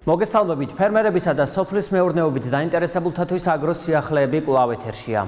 მოგესალმებით, ფერმერებისა და სოფლის მეურნეობით დაინტერესებულთათვის აგროს სიახლეები კვლავ ეთერშია.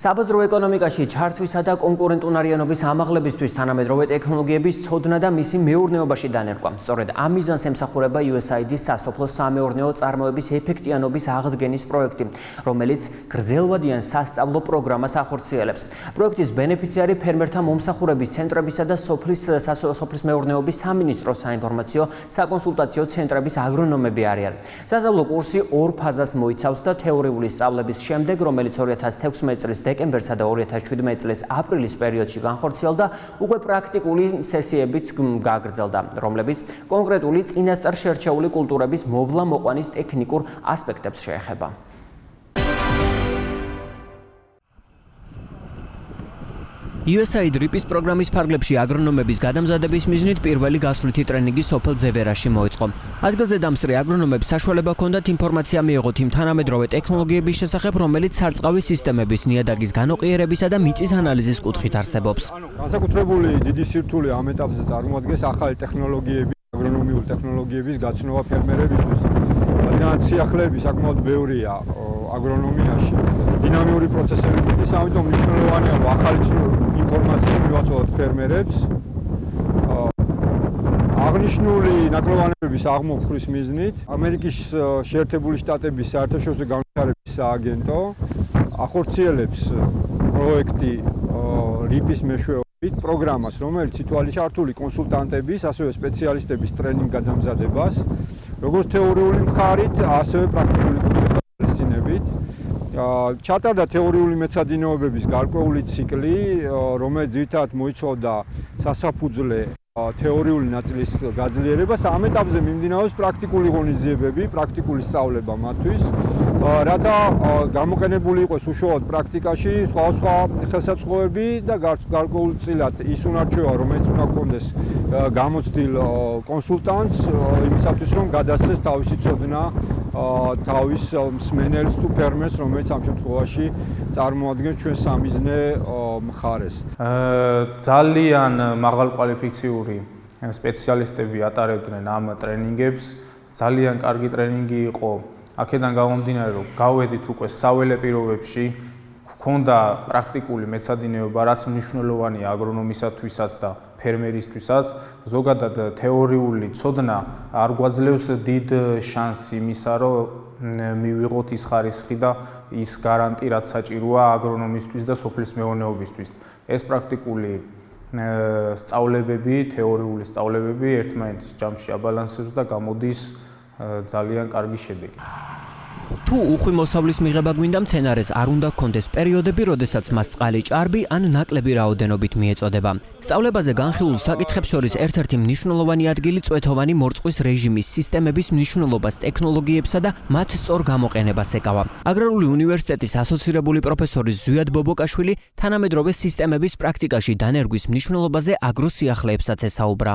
საბაზრო ეკონომიკაში ჩართვისა და კონკურენტუნარიანობის ამაღლებისთვის თანამედროვე ტექნოლოგიების ცოდნა და მისი მეურნეობაში დანერგვა. სწორედ ამ მიზანს ემსახურება USAID-ის სასოფლო სამეურნეო წარმოების ეფექტიანობის აღდგენის პროექტი, რომელიც გრძელვადიან სასწავლო პროგრამას ახორციელებს. პროექტის ბენეფიციარი ფერმერთა მომსახურების ცენტრებისა და სოფლის მეურნეობის სამინისტროს საინფორმაციო საკონსულტაციო ცენტრების აგრონომები არიან. სასწავლო კურსი ორ ფაზას მოიცავს და თეორიული სწავლების შემდეგ, რომელიც 2016 წლის დეკემბერსა და 2017 წლის აპრილის პერიოდში განხორციელდა, უკვე პრაქტიკული სესიებიც გაგრძელდა, რომლებიც კონკრეტული წინასწარ შერჩეული კულტურების მოვლა-მოყვანის ტექნიკურ ასპექტებს შეეხება. USAID RIP-ის პროგრამის ფარგლებში აგრონომების გადამზადების მიზნით პირველი გასვლითი ტრენინგი სოფელ ძევერაში მოეწყო. ადგილზე დამსწრე აგრონომებს საშუალება ჰქონდათ ინფორმაცია მიეღოთ იმ თანამედროვე ტექნოლოგიების შესახებ, რომელიც სარწყავი სისტემების ნიადაგის განოყიერებისა და მიწის ანალიზის კუთხით არსებობს. განსაკუთრებული დიდი სირთულე ამ ეტაპზე წარმოადგენს ახალი ტექნოლოგიების, აგრონომიული ტექნოლოგიების გაცნობა ფერმერებისთვის. რადგან სიახლეები საკმაოდ ბევრია აგრონომიაში, დინამიური პროცესები მიდის, ამიტომ მნიშვნელოვანია ახალი ინფორმაცია მივაწოდოთ ფერმერებს. აღნიშნული ნაკლოვანებების აღმოფხვრის მიზნით ამერიკის შეერთებული შტატების საერთაშორისო განვითარების სააგენტო ახორციელებს პროექტი RIP-ის მეშვეობით პროგრამას, რომელიც ითვალისწინებს ჩართული კონსულტანტების, ასევე სპეციალისტების ტრენინგ-გადამზადებას, როგორც თეორიული მხარით, ასევე პრაქტიკული ხალისინებით. ჩატარდა თეორიული მეცადინეობების გარკვეული ციკლი, რომელიც ძირითადად მოიცავდა სასაფუძვლე თეორიული ნაწილის გაძლიერებას. ამ ეტაპზე მიმდინარეობს პრაქტიკული ღონისძიებები, პრაქტიკული სწავლება მათთვის, რათა გამოყენებული იყოს უშუალოდ პრაქტიკაში სხვადასხვა ხელსაწყოები და გარკვეულწილად ის უნარჩვევა, რომელიც უნდა ჰქონდეს გამოცდილ კონსულტანტს იმისათვის, რომ გადასცეს თავისი ცოდნა თავის მსმენელს თუ ფერმერს, რომელიც ამ შემთხვევაში წარმოადგენს ჩვენ სამიზნე მხარეს. ძალიან მაღალკვალიფიციური სპეციალისტები ატარებდნენ ამ ტრენინგებს. ძალიან კარგი ტრენინგი იყო. აქედან გამომდინარე, რომ გავედით უკვე საველე პირობებში, ჰქონდა პრაქტიკული მეცადინეობა, რაც მნიშვნელოვანია აგრონომისათვისაც და ფერმერისთვისაც. ზოგადად თეორიული ცოდნა არ გვაძლევს დიდ შანსს იმისა, რომ მივიღოთ ის ხარისხი და ის გარანტი, რაც საჭიროა აგრონომისთვის და სოფლის მეურნეობისთვის. ეს პრაქტიკული სწავლებები, თეორიული სწავლებები ერთმანეთის ჯამში აბალანსებს და გამოდის ძალიან კარგი შედეგი. თუ უხვი მოსავლის მიღება გვინდა, მცენარეს არ უნდა ჰქონდეს პერიოდები, როდესაც მას წყალი ჭარბი ან ნაკლები რაოდენობით მიეწოდება. სწავლებაზე განხილულ საკითხებს შორის ერთ-ერთი მნიშვნელოვანი ადგილი წვეთოვანი მორწყვის რეჟიმის სისტემების მნიშვნელობას, ტექნოლოგიებსა და მათ სწორ გამოყენებას ეკავა. აგრარული უნივერსიტეტის ასოცირებული პროფესორი ზვიად ბობოკაშვილი თანამედროვე სისტემების პრაქტიკაში დანერგვის მნიშვნელობაზე აგროს სიახლეებსაც ესაუბრა.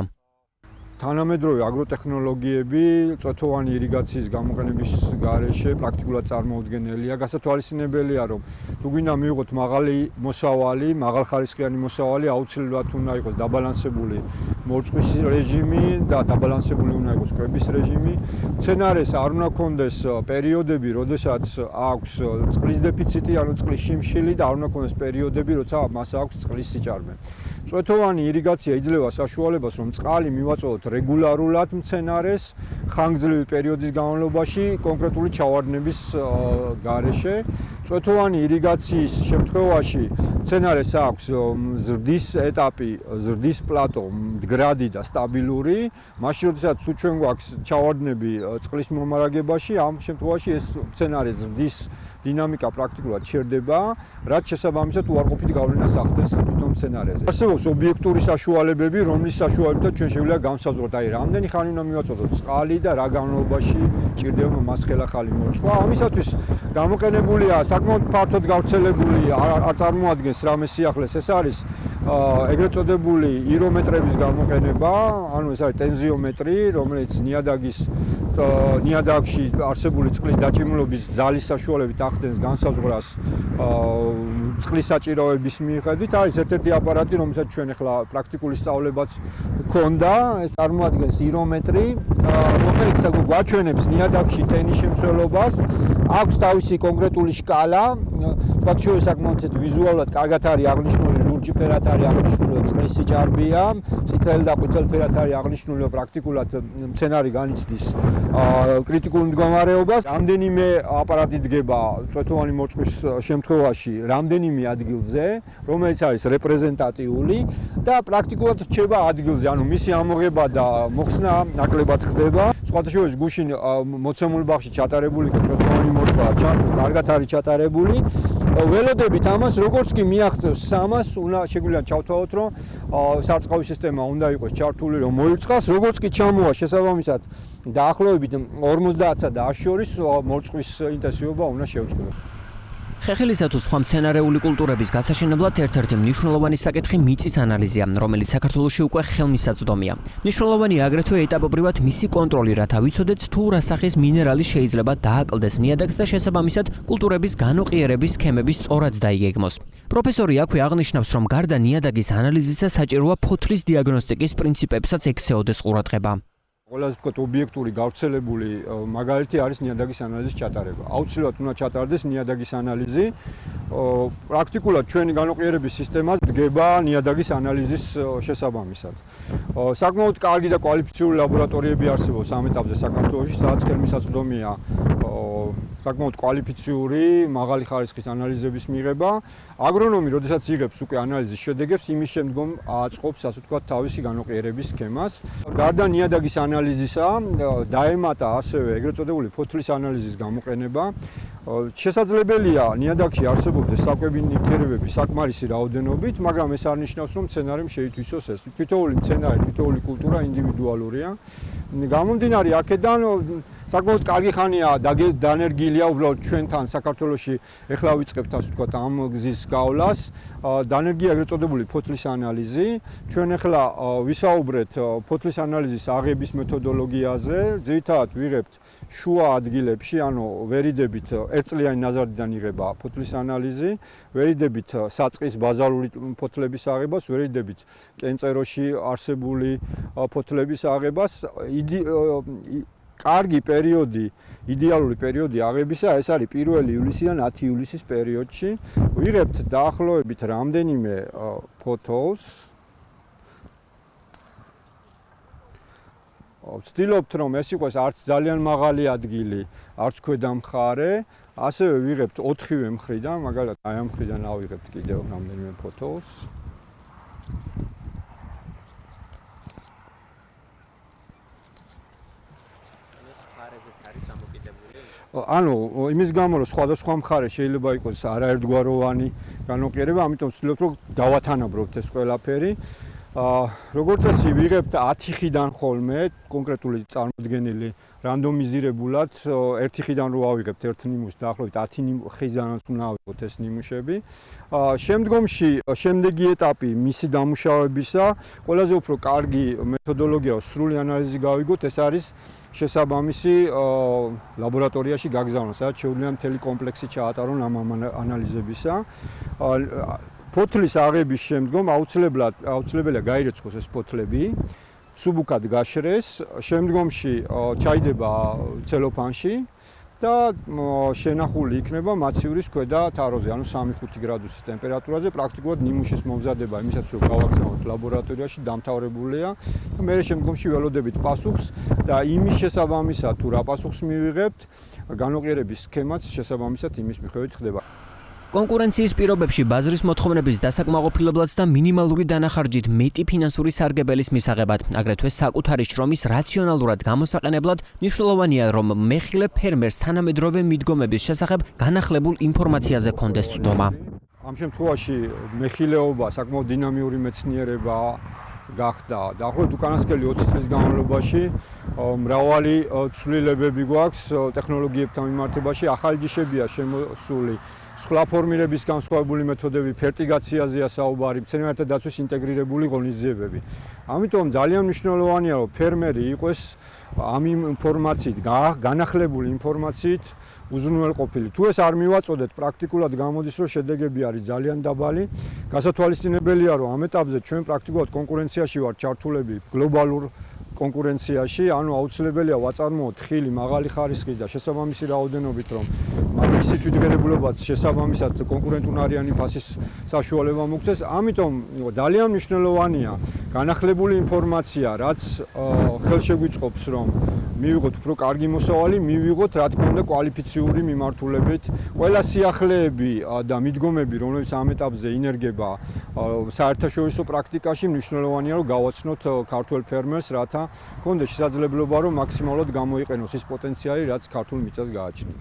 თანამედროვე აგროტექნოლოგიები წვეთოვანი ირიგაციის გამოყენების გარეშე პრაქტიკულად წარმოუდგენელია. გასათვალისწინებელია, რომ თუ გვინდა მივიღოთ მაღალი მოსავალი, მაღალხარისხიანი მოსავალი, აუცილებლად უნდა იყოს დაბალანსებული მორწყვის რეჟიმი და დაბალანსებული უნდა იყოს კვების რეჟიმი. მცენარეს არ უნდა ჰქონდეს პერიოდები, როდესაც აქვს წყლის დეფიციტი, ანუ წყლის შიმშილი და არ უნდა ჰქონდეს პერიოდები, როცა მას აქვს წყლის სიჭარბე. წვეთოვანი ირიგაცია იძლევა საშუალებას, რომ წყალი მივაწოდოთ რეგულარულად მცენარეს ხანგრძლივი პერიოდის განმავლობაში კონკრეტული ჩავარდნების გარეშე. წვეთოვანი ირიგაციის შემთხვევაში მცენარეს აქვს ზრდის ეტაპი, ზრდის პლატო მდგრადი და სტაბილური. მაშინ როდესაც თუ ჩვენ გვაქვს ჩავარდნები წყლის მომარაგებაში, ამ შემთხვევაში ეს მცენარის ზრდის დინამიკა პრაქტიკულად ჩერდება, რაც შესაბამისად უარყოფით გავლენას ახდენს თვითონ მცენარეზე. არსებობს ობიექტური საშუალებები, რომლის საშუალებითაც ჩვენ შეგვიძლია განსაზღვროთ, აი რამდენი ხანი უნდა მივაწოდოთ წყალი და რა განმავლობაში ჭირდება მას ხელახალი მორწყვა. ამისათვის გამოყენებულია საკმაოდ ფართოდ გავრცელებული, არ წარმოადგენს რამე სიახლეს, ეს არის ეგრეთ წოდებული ირომეტრების გამოყენება, ანუ ეს არის ტენზიომეტრი, რომელიც ნიადაგში არსებული წყლის დაჭიმულობის ძალის საშუალებით ახდენს განსაზღვრას წყლის საჭიროების მიხედვით არის ერთ-ერთი აპარატი, რომელსაც ჩვენ ახლა პრაქტიკული სწავლებაც გქონდა, ეს წარმოადგენს ირომეტრი, რომელიც გვაჩვენებს ნიადაგში ტენის შემცველობას, აქვს თავისი კონკრეტული სკალა, თქვათ საკმაოდ ვიზუალურად კარგად არის აღნიშნული, ლურჯი ფერად არის აღნიშნული, წყლის სიჭარბეა, წითელი და ყვითელი ფერად არის აღნიშნული, პრაქტიკულად მცენარე განიცდის კრიტიკულ მდგომარეობას. რამდენიმე აპარატი დგება წვეთოვანი მორწყვის შემთხვევაში რამდენიმე ადგილზე, რომელიც არის რეპრეზენტატიული და პრაქტიკულად რჩება ადგილზე, ანუ მისი ამოღება და მოხსნა ნაკლებად ხდება. სხვადასხვა გუშინ მოცემულ ბაღში ჩატარებული წვეთოვანი მორწყვა ჩანს, კარგად არის ჩატარებული. ველოდებით ამას, როგორც კი მიაღწევს სამას, უნდა შეგვიძლია ჩავთვალოთ, რომ სარწყავი სისტემა უნდა იყოს ჩართული, რომ მოიწყოს, როგორც კი ჩამოვა შესაბამისად დაახლოებით 50-სა და 100 შორის მორწყვის ინტენსივობა უნდა შევწყდეს. ხეხილისა თუ სხვა მცენარეული კულტურების გასაშენებლად ერთ-ერთი მნიშვნელოვანი საკითხი მიწის ანალიზია, რომელიც საქართველოში უკვე ხელმისაწვდომია. მნიშვნელოვანია აგრეთვე ეტაპობრივად მისი კონტროლი, რათა ვიცოდეთ თუ რა სახის მინერალი შეიძლება დააკლდეს ნიადაგს და შესაბამისად კულტურების განოყიერების სქემების სწორად დაიგეგმოს. პროფესორი აქვე აღნიშნავს, რომ გარდა ნიადაგის ანალიზისა საჭიროა ფოთლის დიაგნოსტიკის პრინციპებსაც ექცეოდეს ყურადღება. ყველაზე ვთქვათ ობიექტური გავრცელებული მაგალითი არის ნიადაგის ანალიზის ჩატარება. აუცილებლად უნდა ჩატარდეს ნიადაგის ანალიზი. პრაქტიკულად ჩვენი განოყიერების სისტემა დგება ნიადაგის ანალიზის შესაბამისად. საკმაოდ კარგი და კვალიფიციური ლაბორატორიები არსებობს ამ ეტაპზე საქართველოში, სადაც ხელმისაწვდომია საკმაოდ კვალიფიციური, მაღალი ხარისხის ანალიზების მიღება. აგრონომი, როდესაც იღებს უკვე ანალიზის შედეგებს, იმის შემდგომ აწყობს, ასე ვთქვათ, თავისი განოყიერების სქემას. გარდა ნიადაგის ანალიზისა, დაემატა ასევე ეგრეთ წოდებული ფოთლის ანალიზის გამოყენება. შესაძლებელია ნიადაგში არსებობდეს საკვები ნივთიერებები საკმარისი რაოდენობით, მაგრამ ეს არ ნიშნავს, რომ მცენარემ შეითვისოს ეს. თითოეული მცენარე, თითოეული კულტურა ინდივიდუალურია. გამომდინარე აქედან საკმაოდ კარგი ხანია დანერგილია უბრალოდ ჩვენთან საქართველოში ეხლა ვიწყებთ ასე ვთქვათ ამ გზის გავლას. დანერგია ეგრეთ წოდებული ფოთლის ანალიზი. ჩვენ ეხლა ვისაუბრეთ ფოთლის ანალიზის აღების მეთოდოლოგიაზე. ძირითადად ვიღებთ შუა ადგილებში, ანუ ვერიდებით ერთწლიანი ნაზარდიდან იღება ფოთლის ანალიზი, ვერიდებით საწყის ბაზალური ფოთლების აღებას, ვერიდებით კენწეროში არსებული ფოთლების აღებას. კარგი პერიოდი, იდეალური პერიოდი აღებისა ეს არის 1 ივლისიდან 10 ივლისის პერიოდში. ვიღებთ დაახლოებით რამდენიმე ფოთოლს. ვცდილობთ რომ ეს იყოს არც ძალიან მაღალი ადგილი, არც ქვედა მხარე, ასევე ვიღებთ 4-ვე მხრიდან, მაგალითად აი ამ მხრიდან ავიღებთ კიდევ რამდენიმე ფოთოლს. ანუ იმის გამო რომ სხვადასხვა მხარე შეიძლება იყოს არაერთგვაროვანი განოყიერება, ამიტომ ვცდილობთ რომ დავათანაბროთ ეს ყველაფერი. როგორც წესი ვიღებთ 10 ხიდან ხოლმე კონკრეტული წარმოდგენილი რანდომიზირებულად ერთი ხიდან რო ავიღებთ ერთ ნიმუშს დაახლოებით 10 ხიდანაც უნდა ავიღოთ ეს ნიმუშები. შემდგომში შემდეგი ეტაპი მისი დამუშავებისა ყველაზე უფრო კარგი მეთოდოლოგია სრული ანალიზი გავიგოთ, ეს არის შესაბამისი ლაბორატორიაში გაგზავნა, სადაც შეუძლია მთელი კომპლექსი ჩაატარონ ამ ანალიზებისა. ფოთლის აღების შემდგომ აუცილებელია გაირეცხოს ეს ფოთლები, სუბუქად გაშრეს, შემდგომში ჩაიდება ცელოფანში და შენახული იქნება მაცივრის ქვედა თაროზე, ანუ 3-5 გრადუსის ტემპერატურაზე. პრაქტიკულად ნიმუშის მომზადება იმისაც რომ გავაგზავნოთ ლაბორატორიაში დამთავრებულია. მერე შემდგომში ველოდებით პასუხს და იმის შესაბამისად თუ რა პასუხს მივიღებთ, განოყიერების სქემაც შესაბამისად იმის მიხედვით ხდება. კონკურენციის პირობებში ბაზრის მოთხოვნების დასაკმაყოფილებლად და მინიმალური დანახარჯით მეტი ფინანსური სარგებელის მისაღებად, აგრეთვე საკუთარი შრომის რაციონალურად გამოსაყენებლად მნიშვნელოვანია, რომ მეხილე ფერმერს თანამედროვე მიდგომების შესახებ განახლებულ ინფორმაციაზე კონდეს წვდომა. ამ შემთხვევაში მეხილეობა საკმაოდ დინამიური მეცნიერება გახდა. დაახლოებით უკანასკნელი 20 წლის განმავლობაში მრავალი ცვლილებები გვაქვს ტექნოლოგიებთან მიმართებაში, ახალი ჯიშებია შემოსული. სხვა ფორმირების განსხვავებული მეთოდები, ფერტიგაციაზეა საუბარი, მცენარეთა დაცვის ინტეგრირებული ღონისძიებები. ამიტომ ძალიან მნიშვნელოვანია, რომ ფერმერი იყოს ამ ინფორმაციით, განახლებული ინფორმაციით უზრუნველყოფილი. თუ ეს არ მივაწოდეთ, პრაქტიკულად გამოდის, რომ შედეგები არის ძალიან დაბალი. გასათვალისწინებელია, რომ ამ ეტაპზე ჩვენ პრაქტიკულად კონკურენციაში ვართ ჩართულები გლობალურ კონკურენციაში, ანუ აუცილებელია ვაწარმოოთ ხილი, მაღალი ხარისხის და შესაბამისი რაოდენობით, რომ მისი თვითგებულობაც შესაბამისად კონკურენტუნარიანი ფასის საშუალება მოგცეს. ამიტომ ძალიან მნიშვნელოვანია განახლებული ინფორმაცია, რაც ხელშეგვიწყობს, რომ მივიღოთ უფრო კარგი მოსავალი, მივიღოთ რა თქმა უნდა კვალიფიციური მიმართულებით. ყველა სიახლეები და მიდგომები, რომლებიც ამ ეტაპზე ინერგება საერთაშორისო პრაქტიკაში, მნიშვნელოვანია, რომ გავაცნოთ ქართულ ფერმერს, რათა კონდეს შესაძლებლობა, რომ მაქსიმალურად გამოიყენოს ის პოტენციალი, რაც ქართულ მიწას გააჩნია.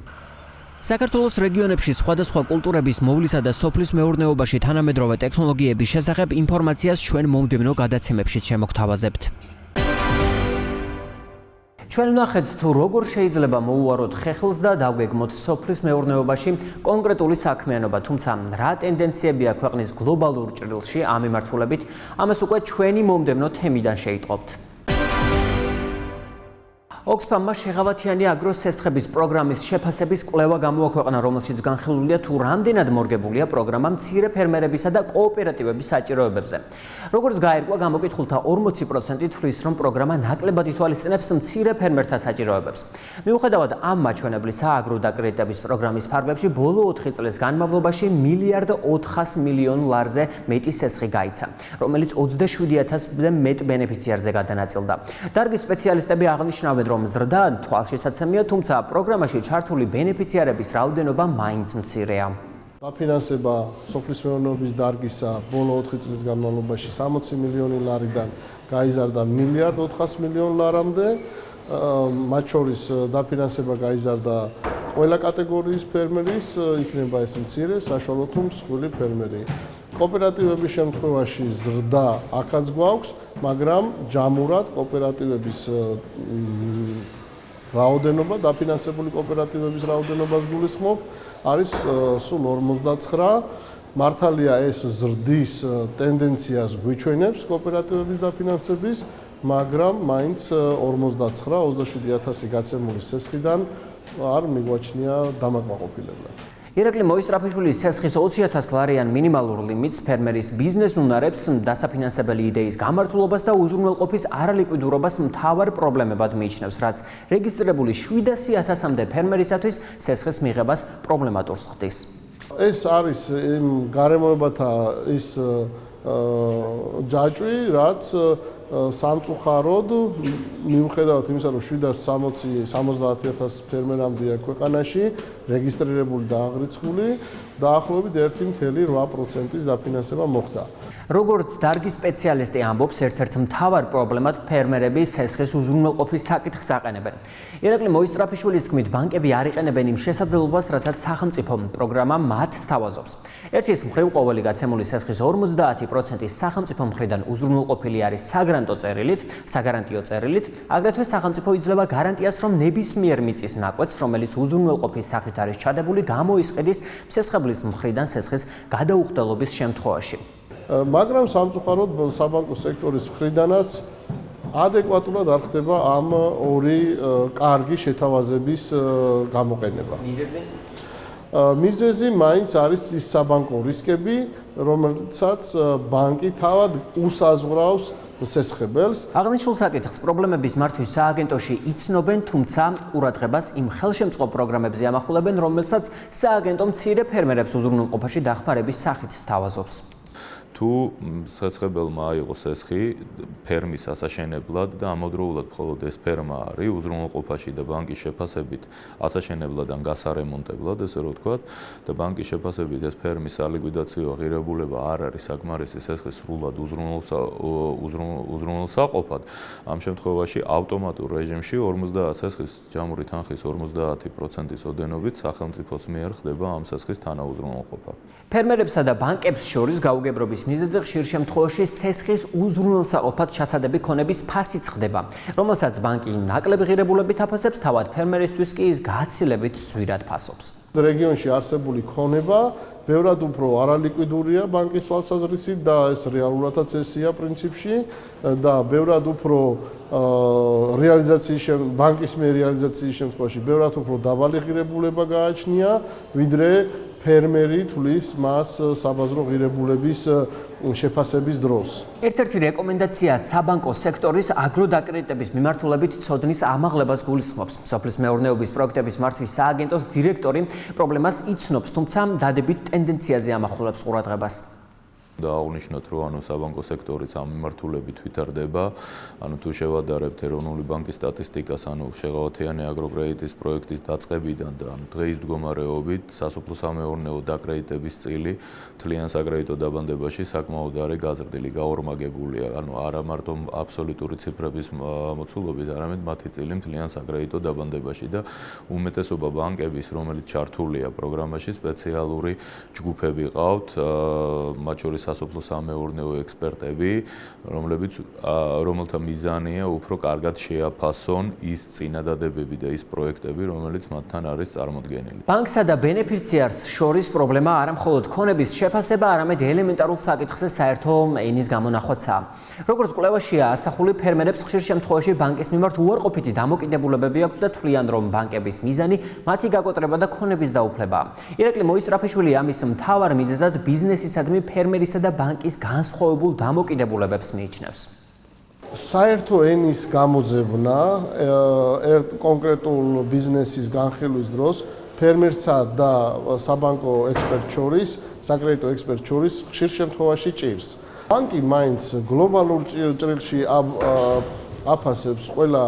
საქართველოს რეგიონებში სხვადასხვა კულტურების მოვლისა და სოფლის მეურნეობაში თანამედროვე ტექნოლოგიების შესახებ ინფორმაციას ჩვენ მომდევნო გადაცემებში შემოგთავაზებთ. ჩვენ ვნახეთ თუ როგორ შეიძლება მოუაროთ ხეხილს და დავგეგმოთ სოფლის მეურნეობაში კონკრეტული საქმიანობა, თუმცა რა ტენდენციებია ქვეყნის გლობალურ ჭრილში ამ მიმართულებით, ამას უკვე ჩვენი მომდევნო თემიდან შეიტყობთ. ოქსფამმა შეღავათიანი აგროსესხების პროგრამის შეფასების კვლევა გამოაქვეყნა, რომელშიც განხილულია თუ რამდენად მორგებულია პროგრამა მცირე ფერმერებისა და კოოპერატივების საჭიროებებზე. როგორც გაირკვა, გამოკითხულთა 40% თვლის, რომ პროგრამა ნაკლებად ითვალისწინებს მცირე ფერმერთა საჭიროებებს. მიუხედავად ამ მაჩვენებლის, სააგრო დაკრედიტების პროგრამის ფარგლებში ბოლო 4 წლის განმავლობაში $1.4 მილიარდზე მეტი სესხი გაიცა, რომელიც 27,000-ზე მეტ ბენეფიციარზე გადანაწილდა. დარგის სპეციალისტები აღნიშნავენ, რომ ზრდა თვალშესაცემია, თუმცა პროგრამაში ჩართული ბენეფიციარების რაოდენობა მაინც მცირეა. დაფინანსება სოფლის მეურნეობის დარგისა ბოლო 4 წლის განმავლობაში $60 მილიონი გაიზარდა $1.4 მილიარდამდე. მათ შორის დაფინანსება გაიზარდა ყველა კატეგორიის ფერმერის, იქნება ეს მცირე, საშუალო თუ მსხვილი ფერმერი. კოოპერატივების შემთხვევაში ზრდა აქაც გვაქვს, მაგრამ ჯამურად კოოპერატივების რაოდენობა, დაფინანსებული კოოპერატივების რაოდენობას გულისხმობ, არის სულ 49. მართალია ეს ზრდის ტენდენციას გვიჩვენებს კოოპერატივების დაფინანსების, მაგრამ მაინც 49-27,000 გაცემული სესხიდან არ მიგვაჩნია დამაკმაყოფილებლად. ირაკლი მოისტრაფიშვილის სესხის $20,000 მინიმალურ ლიმიტს ფერმერის ბიზნეს უნარებს, დასაფინანსებელი იდეის გამართულობას და უზრუნველყოფის არალიკვიდურობას მთავარ პრობლემებად მიიჩნევს, რაც რეგისტრირებული 700,000-მდე ფერმერისათვის სესხის მიღებას პრობლემატურს ხდის. ეს არის იმ გარემოებათა ის ჯაჭვი, რაც სამწუხაროდ მიუხედავად იმისა, რომ 760,000 ფერმერამდეა ქვეყანაში რეგისტრირებული და აღრიცხული, დაახლოებით 1.8%-ის დაფინანსება მოხდა. როგორც დარგის სპეციალისტი ამბობს, ერთ-ერთ მთავარ პრობლემად ფერმერები სესხის უზრუნველყოფის საკითხს აყენებენ. ირაკლი მოისტრაფიშვილის თქმით, ბანკები არ იყენებენ იმ შესაძლებლობას, რასაც სახელმწიფო პროგრამა მათ სთავაზობს. ერთის მხრივ ყოველი გაცემული სესხის 50% სახელმწიფო მხრიდან უზრუნველყოფილი არის საგარანტიო წერილით, აგრეთვე სახელმწიფო იძლევა გარანტიას, რომ ნებისმიერ მიწის ნაკვეთს, რომელიც უზრუნველყოფის სახით არის ჩადებული, გამოისყიდის მსესხებლის მხრიდან სესხის გადაუხდელობის შემთხვევაში. მაგრამ სამწუხაროდ საბანკო სექტორის მხრიდანაც ადეკვატურად არ ხდება ამ ორი კარგი შეთავაზების გამოყენება. მიზეზი მაინც არის ის საბანკო რისკები, რომელსაც ბანკი თავად უსაზღვრავს სესხებელს. აღნიშნულ საკითხს პრობლემების მართვის სააგენტოში იცნობენ, თუმცა ყურადღებას იმ ხელშემწყობ პროგრამებზე ამახვილებენ, რომელსაც სააგენტო მცირე ფერმერებს უზრუნველყოფაში დახმარების სახით სთავაზობს. თუ სესხებელმა აიღო სესხი ფერმის ასაშენებლად და ამავდროულად მხოლოდ ეს ფერმა არის უზრუნველყოფაში და ბანკის შეფასებით ასაშენებლად ან გასარემონტებლად, ესე რომ ვთქვათ, და ბანკის შეფასებით ეს ფერმის სალიკვიდაციო ღირებულება არ არის საკმარისი სესხის სრულად უზრუნველსაყოფად, ამ შემთხვევაში ავტომატურ რეჟიმში 50 სესხის ჯამური თანხის 50%-ის ოდენობით სახელმწიფოს მიერ ხდება ამ სესხის თანაუზრუნველყოფა. ფერმერებსა და ბანკებს შორის გაუგებრობის მიზეზი ხშირ შემთხვევაში სესხის უზრუნველსაყოფად ჩასადები ქონების ფასიც ხდება, რომელსაც ბანკი ნაკლები ღირებულებით აფასებს, თავად ფერმერისთვის კი ის გაცილებით ძვირად ფასობს. რეგიონში არსებული ქონება ბევრად უფრო არალიკვიდურია ბანკის თვალსაზრისით და ეს რეალურადაც ესია პრინციპში და ბევრად უფრო ბანკის მიერ რეალიზაციის შემთხვევაში ბევრად უფრო დაბალი ღირებულება გააჩნია, ვიდრე ფერმერი თulis მას საბაზრო ღირებულების შეფასების დროს. ერთ-ერთი რეკომენდაცია საბანკო სექტორის აგროდაკრედიტების მიმართულებით ცოდნის ამაღლებას გულისხმობს. სოფლის მეურნეობის პროექტების მართვის სააგენტოს დირექტორი პრობლემას იცნობს, თუმცა დადებით ტენდენციაზე ამახვილებს ყურადღებას. და აღნიშნოთ, რომ საბანკო სექტორიც ამ მიმართულებით ვითარდება. თუ შევადარებთ ეროვნული ბანკის სტატისტიკას, შეღავათიანი აგროკრედიტის პროექტის დაწყებიდან და დღეის მდგომარეობით სასოფლო-სამეურნეო დაკრედიტების წილი თლიან საკრედიტო დაბანდებაში საკმაოდ არის გაზრდილი, გაორმაგებულია. არა მარტო აბსოლუტური ციფრების მოცულობით, არამედ მათი წილი თლიან საკრედიტო დაბანდებაში და უმეტესობა ბანკების, რომელიც ჩართულია პროგრამაში, სპეციალური ჯგუფები ყავთ, მათ შორის სასოფლო-სამეურნეო ექსპერტები, რომელთა მიზანია უფრო კარგად შეაფასონ ის წინადადებები და ის პროექტები, რომელიც მათთან არის წარმოდგენილი. ბანკსა და ბენეფიციარს შორის პრობლემა არა მხოლოდ ქონების შეფასება, არამედ ელემენტარულ საკითხზე საერთო ენის გამონახვაცაა. როგორც კვლევაშია ასახული, ფერმერებს ხშირ შემთხვევაში ბანკის მიმართ უარყოფითი დამოკიდებულებები აქვს და თვლიან, რომ ბანკების მიზანი მათი გაკოტრება და ქონების დაუფლებაა. ირაკლი მოისწრაფიშვილი ამის მთავარ მიზეზად ბიზნესისადმი ფერმერისა და ბანკის განსხვავებულ დამოკიდებულებებს მიიჩნევს. საერთო ენის გამოძებნა კონკრეტულ ბიზნესის განხილვის დროს ფერმერსა და საბანკო ექსპერტ შორის, საკრედიტო ექსპერტ შორის ხშირ შემთხვევაში ჭირს. ბანკი მაინც გლობალურ ჭრილში აფასებს ყველა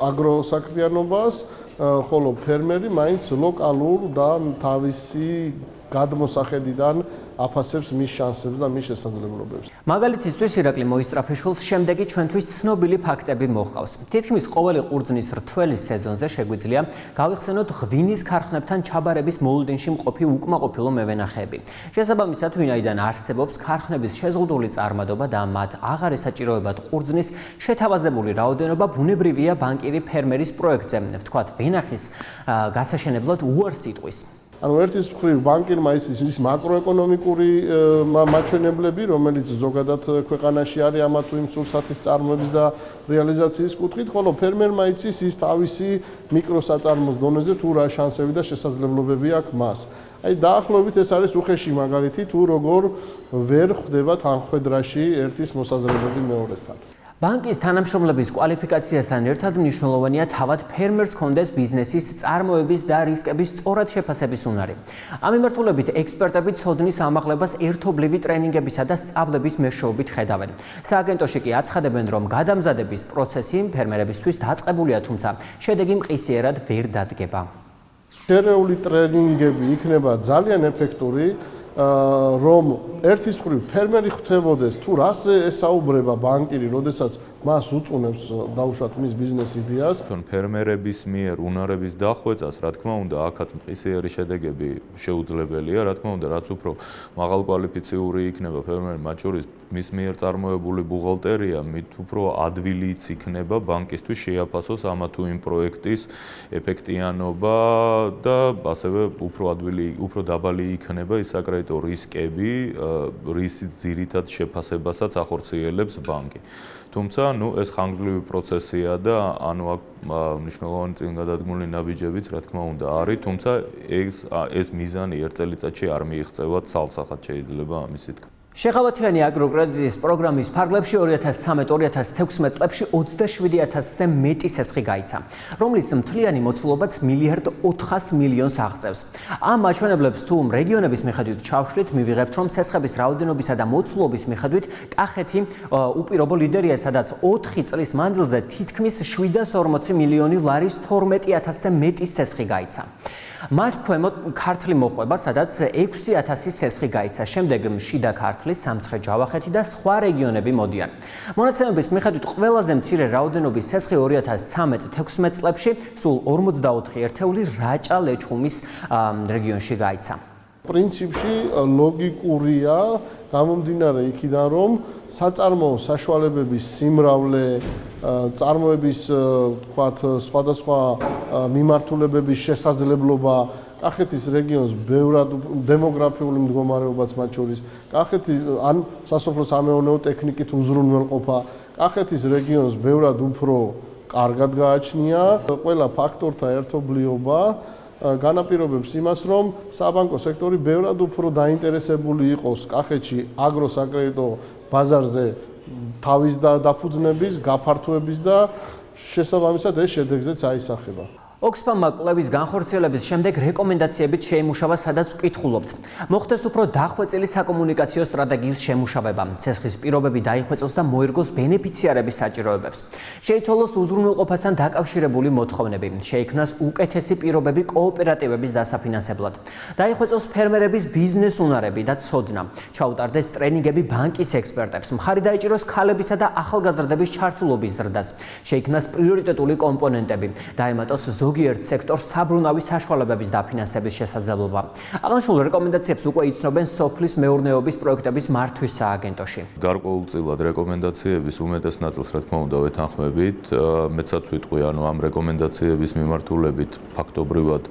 აგროსაქმიანობას, ხოლო ფერმერი მაინც ლოკალურ და თავისი გადმოსახედიდან აფასებს მის შანსებს და მის შესაძლებლობებს. მაგალითისთვის ირაკლი მოისწრაფიშვილს შემდეგი ჩვენთვის ცნობილი ფაქტები მოჰყავს. თითქმის ყოველი ყურძნის რთველი სეზონზე შეგვიძლია გავიხსენოთ ღვინის ქარხნებთან ჩაბარების მოლოდინში მყოფი უკმაყოფილო მევენახეები. შესაბამისად, ვინაიდან არსებობს ქარხნების შეზღუდული წარმადობა და მათ აღარ ესაჭიროებათ ყურძნის შეთავაზებული რაოდენობა, ბუნებრივია ბანკირი ფერმერის პროექტზე, ვთქვათ, ვენახის გასაშენებლად უარს იტყვის. ერთის მხრივ ბანკირმა იცის ის მაკროეკონომიკური მაჩვენებლები, რომელიც ზოგადად ქვეყანაში არის ამა თუ იმ სურსათის წარმოების და რეალიზაციის კუთხით, ხოლო ფერმერმა იცის ის თავისი მიკროსაწარმოს დონეზე თუ რა შანსები და შესაძლებლობები აქვს მას. დაახლოებით ეს არის უხეში მაგალითი თუ როგორ ვერ ხვდება თანხმედრაში ერთის მოსაზრებები მეორესთან. ბანკის თანამშრომლების კვალიფიკაციასთან ერთად მნიშვნელოვანია თავად ფერმერს ჰქონდეს ბიზნესის წარმოების და რისკების სწორად შეფასების უნარი. ამ მიმართულებით ექსპერტები ცოდნის ამაღლებას ერთობლივი ტრენინგებისა და სწავლების მეშვეობით ხედავენ. სააგენტოში კი აცხადებენ, რომ გადამზადების პროცესი ფერმერებისთვის დაწყებულია, თუმცა შედეგი მყისიერად ვერ დადგება. შერეული ტრენინგები იქნება ძალიან ეფექტური, რომ ერთის მხრივ ფერმერი ხვდებოდეს თუ რას ესაუბრება ბანკირი, როდესაც მას უწუნებს დაუშვათ მის ბიზნეს იდეას. ფერმერების მიერ უნარების დახვეწას, რა თქმა უნდა, აქაც მყისიერი შედეგები შეუძლებელია, რა თქმა უნდა, რაც უფრო მაღალკვალიფიციური იქნება ფერმერი, მათ შორის მის მიერ წარმოებული ბუღალტერია, მით უფრო ადვილიც იქნება ბანკისთვის შეაფასოს ამა თუ იმ პროექტის ეფექტიანობა და ასევე უფრო დაბალი იქნება ის საკრედიტო რისკები, რის ძირითად შეფასებასაც ახორციელებს ბანკი. თუმცა, ეს ხანგრძლივი პროცესია და აქ მნიშვნელოვანი წინგადადგმული ნაბიჯებიც, რა თქმა უნდა, არის, თუმცა ეს მიზანი ერთ წელიწადში არ მიიღწევათ სალსახად შეიძლება ამის თქმა. შეღავათიანი აგროკრედიტის პროგრამის ფარგლებში 2013-2016 წლებში 27,000-ზე მეტი სესხი გაიცა, რომლის მთლიანი მოცულობაც $1.4 მილიარდს აღწევს. ამ მაჩვენებლებს თუ რეგიონების მიხედვით ჩავშვრით, მივიღებთ, რომ სესხების რაოდენობისა და მოცულობის მიხედვით კახეთი უპირობო ლიდერია, სადაც 4 წლის მანძილზე თითქმის $740 მილიონი ლარის 12,000-ზე მეტი სესხი გაიცა. მას ქვემოთ ქართლი მოყვება, სადაც 6,000 სესხი გაიცა. შემდეგ შიდა ქართლი, სამცხე ჯავახეთი და სხვა რეგიონები მოდიან. მონაცემების მიხედვით ყველაზე მცირე რაოდენობის სესხი 2013-16 წლებში სულ 44 ერთეული რაჭა-ლეჩხუმის რეგიონში გაიცა. პრინციპში ლოგიკურია გამომდინარე იქიდან, რომ საწარმოო საშუალებების სიმრავლე, წარმოების, თქვათ, სხვადასხვა მიმართულებების შესაძლებლობა კახეთის რეგიონს ბევრად დემოგრაფიული მდგომარეობაც მათ შორის, კახეთი ან სასოფლო-სამეურნეო ტექნიკით უზრუნველყოფა, კახეთის რეგიონს ბევრად უფრო კარგად გააჩნია, ყველა ფაქტორთა ერთობლიობა განაპირობებს იმას, რომ საბანკო სექტორი ბევრად უფრო დაინტერესებული იყოს კახეთში აგროსაკრედიტო ბაზარზე თავის დაფუძნების, გაფართოების და შესაბამისად ეს შედეგზეც აისახება. ოქსფამ-მა კვლევის განხორციელების შემდეგ რეკომენდაციებით შეიმუშავა, სადაც ვკითხულობთ. მოხდეს უფრო დახვეწილი საკომუნიკაციო სტრატეგიის შემუშავება, ცესხის პირობები დაიხვეწოს და მოერგოს ბენეფიციარების საჭიროებებს. შეიცვალოს უზრუნველყოფასთან დაკავშირებული მოთხოვნები, შეიქმნას უკეთესი პირობები კოოპერატივების დასაფინანსებლად. დაიხვეწოს ფერმერების ბიზნეს უნარები და ცოდნა. ჩაუტარდეს ტრენინგები ბანკის ექსპერტებს, მხარი დაიჭიროს ქალებისა და ახალგაზრდების ჩართულობის ზრდას. შეიქმნას პრიორიტეტული კომპონენტები, დაემატოს ზოგიერთ სექტორს საბრუნავი საშუალებების დაფინანსების შესაძლებლობა. აღნიშნულ რეკომენდაციებს უკვე იცნობენ სოფლის მეურნეობის პროექტების მართვის სააგენტოში. გარკვეულწილად რეკომენდაციების უმეტეს ნაწილს, რა თქმა უნდა, ვეთანხმებით. მეცაც ვიტყვი, ამ რეკომენდაციების მიმართულებით ფაქტობრივად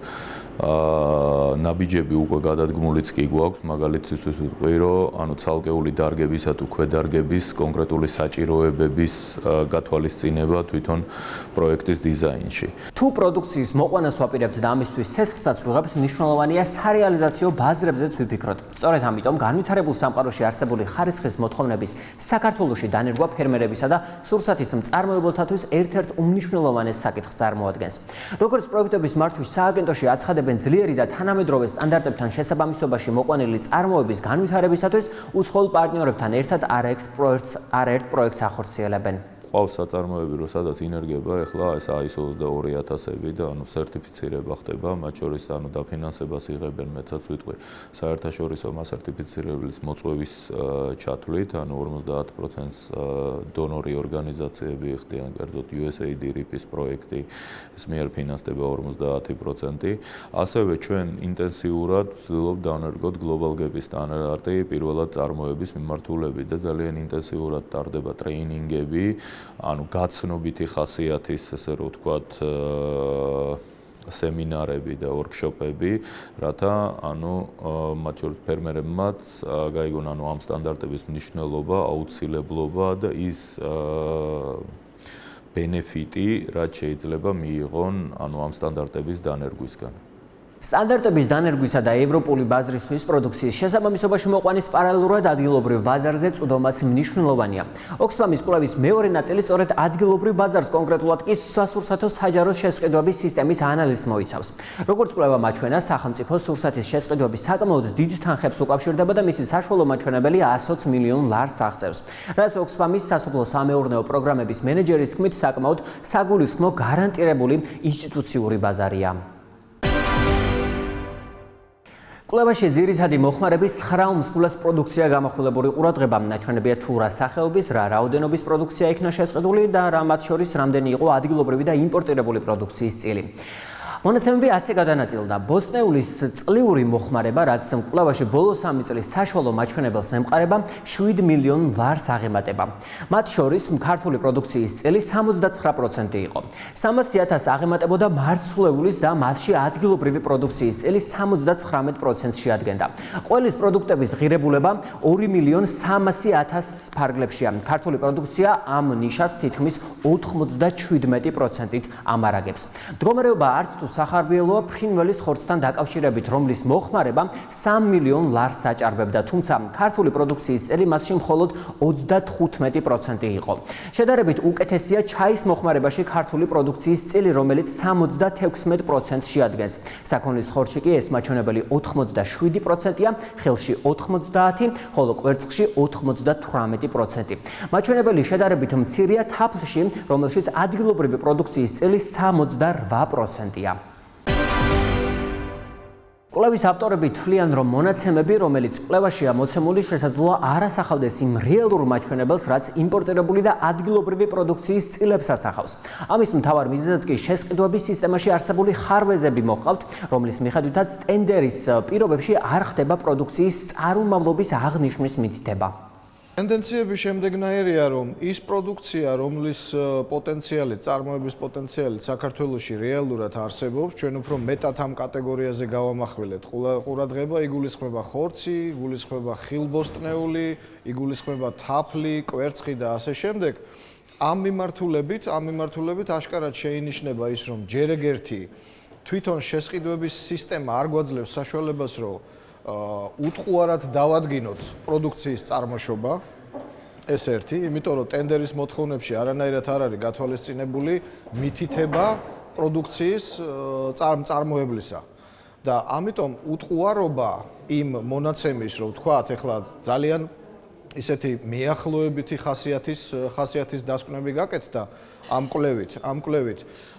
ნაბიჯები უკვე გადადგმულიც კი გვაქვს, მაგალითისთვის ვიტყვი, რომ ცალკეული დარგებისა თუ ქვედარგების კონკრეტული საჭიროებების გათვალისწინება თვითონ პროექტის დიზაინში. თუ პროდუქციის მოყვანას ვაპირებთ და ამისთვის ცესხსაც ვიღებთ, მნიშვნელოვანია სარეალიზაციო ბაზრებზეც ვიფიქროთ. სწორედ ამიტომ განვითარებულ სამყაროში არსებული ხარისხის მოთხოვნების საქართველოში დანერგვა ფერმერებისა და სურსათის მწარმოებელთათვის ერთ-ერთ უმნიშვნელოვანეს საკითხს წარმოადგენს. როგორც პროექტების მართვის სააგენტოში აცხადებენ ძლიერი და თანამედროვე სტანდარტებთან შესაბამისობაში მოყვანილი წარმოების განვითარებისათვის უცხოელ პარტნიორებთან ერთად არაერთ პროექტს ახორციელებენ. ყავს საწარმოები, რომ სადაც ინერგება, ეხლა ეს ISO 22000-ები და სერტიფიცირება ხდება, მათ შორის დაფინანსებას იღებენ, მეცაც ვიტყვი, საერთაშორისო მასერტიფიცირებლის მოწვევის ჩათვლით, 50%-ს დონორი ორგანიზაციები იხდიან, კერძოდ USAID RIP-ის პროექტი, ეს მიერ ფინანსდება 50%. ასევე ჩვენ ინტენსიურად ვცდილობთ დავნერგოთ Global Gap-ის სტანდარტი პირველად წარმოების მიმართულებით და ძალიან ინტენსიურად ტარდება ტრეინინგები, გაცნობითი ხასიათის, ესე რომ ვთქვათ, სემინარები და ვორქშოპები, რათა მათ შორის ფერმერებმაც გაიგონ ამ სტანდარტების მნიშვნელობა, აუცილებლობა და ის ბენეფიტი, რაც შეიძლება მიიღონ ამ სტანდარტების დანერგვისგან. სტანდარტების დანერგვისა და ევროპული ბაზრისთვის პროდუქციის შესაბამისობაში მოყვანის პარალელურად ადგილობრივ ბაზარზე წვდომაც მნიშვნელოვანია. ოქსფამის კვლევის მეორე ნაწილი სწორედ ადგილობრივ ბაზარს, კონკრეტულად კი სასურსათო საჯარო შესყიდვების სისტემის ანალიზს მოიცავს. როგორც კვლევა მაჩვენა, სახელმწიფო სურსათის შესყიდვების საკმაოდ დიდ თანხებს უკავშირდება და მისი საშუალო მაჩვენებელი 120 მილიონ ლარს აღწევს. რაც ოქსფამის სასოფლო-სამეურნეო პროგრამების მენეჯერის თქმით, საკმაოდ საგულისხმო გარანტირებული ინსტიტუციური ბაზარია. კვლევაში ძირითადი მოხმარების 9 უმსხვილეს პროდუქცია გამახვილებული ყურადღება. ნაჩვენებია თუ რა სახეობის, რა რაოდენობის პროდუქცია იქნა შესყიდული და რა მათ შორის რამდენი იყო ადგილობრივი და იმპორტირებული პროდუქციის წილი. მონაცემები ასე გადანაწილდა. ბოსტნეულის წლიური მოხმარება, რაც კვლევაში ბოლო 3 წლის საშუალო მაჩვენებელს ემყარება, 7 მილიონ ლარს აღემატება. მათ შორის ქართული პროდუქციის წილი 79% იყო. 300,000 აღემატებოდა მარცვლეულის და მასში ადგილობრივი პროდუქციის წილი 79% შეადგენდა. ყველის პროდუქტების ღირებულება 2 მილიონ 300,000 ფარგლებშია. ქართული პროდუქცია ამ ნიშას თითქმის 97%-ით ამარაგებს. მდგომარეობა არც თუ სახარბიელოა ფრინველის ხორცთან დაკავშირებით, რომლის მოხმარება 3 მილიონ ლარს საჭარბებდა, თუმცა ქართული პროდუქციის წელი მასში მხოლოდ 35% იყო. შედარებით უკეთესია ჩაის მოხმარებაში ქართული პროდუქციის წილი, რომელიც 76% შეადგენს. საქონლის ხორცში კი ეს მაჩვენებელი 87%-ია, ხელში 90%, ხოლო კვერცხში 98%. მაჩვენებელი შედარებით მცირეა თაფლში, რომელშიც ადგილობრივი პროდუქციის წილი 68%-ია. კვლევის ავტორები თვლიან, რომ მონაცემები, რომელიც კვლევაშია მოცემული, შესაძლოა არ ასახავდეს იმ რეალურ მაჩვენებელს, რაც იმპორტირებული და ადგილობრივი პროდუქციის წილებს ასახავს. ამის მთავარ მიზეზად კი შესყიდვების სისტემაში არსებული ხარვეზები მოჰყავთ, რომლის მიხედვითაც ტენდერის პირობებში არ ხდება პროდუქციის წარმომავლობის აღნიშვნის მითითება. ტენდენციები შემდეგნაირია, რომ ის პროდუქცია, რომლის პოტენციალი, წარმოების პოტენციალი საქართველოში რეალურად არსებობს, ჩვენ უფრო მეტად ამ კატეგორიაზე გავამახვილეთ. ყურადღება იგულისხმება ხორცი, იგულისხმება ხილბოსტნეული, იგულისხმება თაფლი, კვერცხი და ასე შემდეგ. ამ მიმართულებით აშკარად შეინიშნება ის, რომ ჯერ ეგერთი თვითონ შესყიდვების სისტემა არ გვაძლევს საშუალებას, რომ უტყუარად დავადგინოთ პროდუქციის წარმოშობა, ეს ერთი, იმიტომ რომ ტენდერის მოთხოვნებში არანაირად არ არის გათვალისწინებული მითითება პროდუქციის წარმოებლისა. და ამიტომ უტყუარობა იმ მონაცემის, რომ ვთქვათ, ეხლა ძალიან ისეთი მიახლოებითი ხასიათის დასკვნები გაკეთდა ამ კვლევით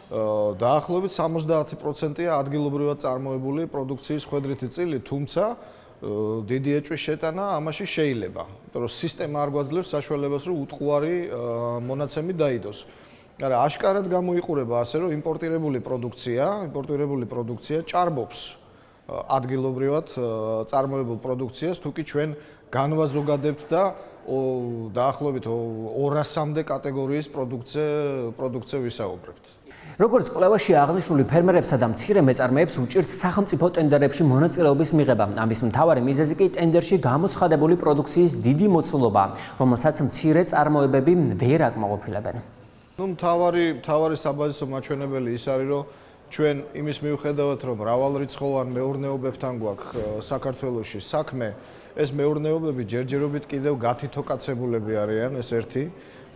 დაახლოებით 70%-ია ადგილობრივად წარმოებული პროდუქციის ხვედრითი წილი, თუმცა დიდი ეჭვის შეტანა ამაში შეიძლება, იმიტომ რომ სისტემა არ გვაძლევს საშუალებას, რომ უტყუარი მონაცემი დაიდოს. არა, აშკარად გამოიყურება ასე, რომ იმპორტირებული პროდუქცია ჭარბობს ადგილობრივად წარმოებულ პროდუქციას, თუკი ჩვენ განვაზოგადებთ და დაახლოებით 200-მდე კატეგორიის პროდუქცია ვისაუბრებთ. როგორც კვლევაში აღნიშნული, ფერმერებსა და მცირე მეწარმეებს უჭირთ სახელმწიფო ტენდერებში მონაწილეობის მიღება. ამის მთავარი მიზეზი კი ტენდერში გამოცხადებული პროდუქციის დიდი მოცულობა, რომელსაც მცირე წარმოებები ვერ აკმაყოფილებენ. მთავარი საბაზისო მაჩვენებელი ის არის, რომ ჩვენ იმის მიუხედავად, რომ მრავალრიცხოვან მეურნეობებთან გვაქვს საქართველოში საქმე, ეს მეურნეობები ჯერჯერობით კიდევ გათითოკაცებულები არიან, ეს ერთი.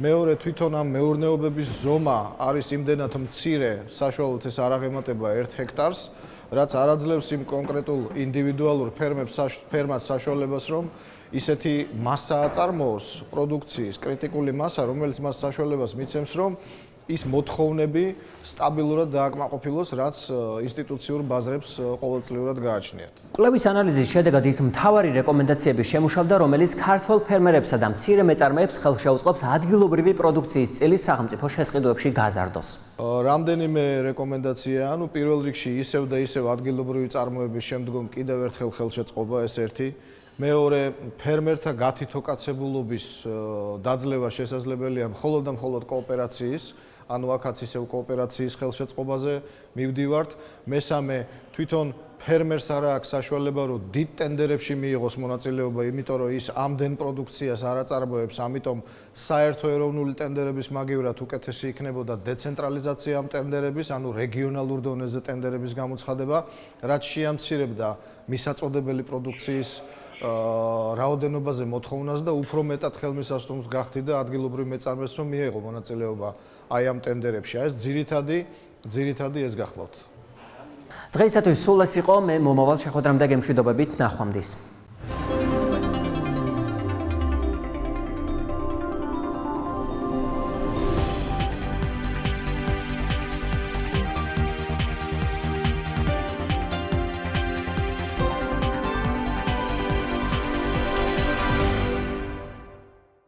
მეორე, თვითონ ამ მეურნეობების ზომა არის იმდენად მცირე, საშუალოდ ეს არ აღემატება 1 ჰექტარს, რაც არ აძლევს იმ კონკრეტულ ინდივიდუალურ ფერმას საშუალებას, რომ ისეთი მასა აწარმოოს პროდუქციის, კრიტიკული მასა, რომელიც მას საშუალებას მიცემს, რომ ის მოთხოვნები სტაბილურად დააკმაყოფილოს, რაც ინსტიტუციურ ბაზრებს ყოველწლიურად გააჩნიათ. კვლევის ანალიზის შედეგად ის მთავარი რეკომენდაციები შემუშავდა, რომელიც ქართველ ფერმერებსა და მცირე მეწარმეებს ხელს შეუწყობს ადგილობრივი პროდუქციის წილის სახელმწიფო შესყიდვებში გაზარდოს. რამდენიმე რეკომენდაცია, პირველ რიგში ისევ და ისევ ადგილობრივი წარმოების შემდგომ კიდევ ერთხელ ხელშეწყობა, ეს ერთი. მეორე, ფერმერთა გათითოკაცებულობის დაძლევა შესაძლებელია მხოლოდ და მხოლოდ კოოპერაციის, ანუ აქაც ისევ კოოპერაციის ხელშეწყობაზე მივდივართ. მესამე, თვითონ ფერმერს არ აქვს საშუალება, რომ დიდ ტენდერებში მიიღოს მონაწილეობა, იმიტომ რომ ის ამდენ პროდუქციას არ აწარმოებს, ამიტომ საერთო ეროვნული ტენდერების მაგივრად უკეთესი იქნებოდა დეცენტრალიზაცია ამ ტენდერების, ანუ რეგიონალურ დონეზე ტენდერების გამოცხადება, რაც შეამცირებდა მისაწოდებელი პროდუქციის რაოდენობაზე მოთხოვნას და უფრო მეტად ხელმისაწვდომს გახდიდა ადგილობრივ მეწარმეს, რომ მიეღო მონაწილეობა აი ამ ტენდერებში. ეს ძირითადი ეს გახლავთ. დღეისათვის სულ ეს იყო, მე მომავალ შეხვედრამდე გემშვიდობებით, ნახვამდის.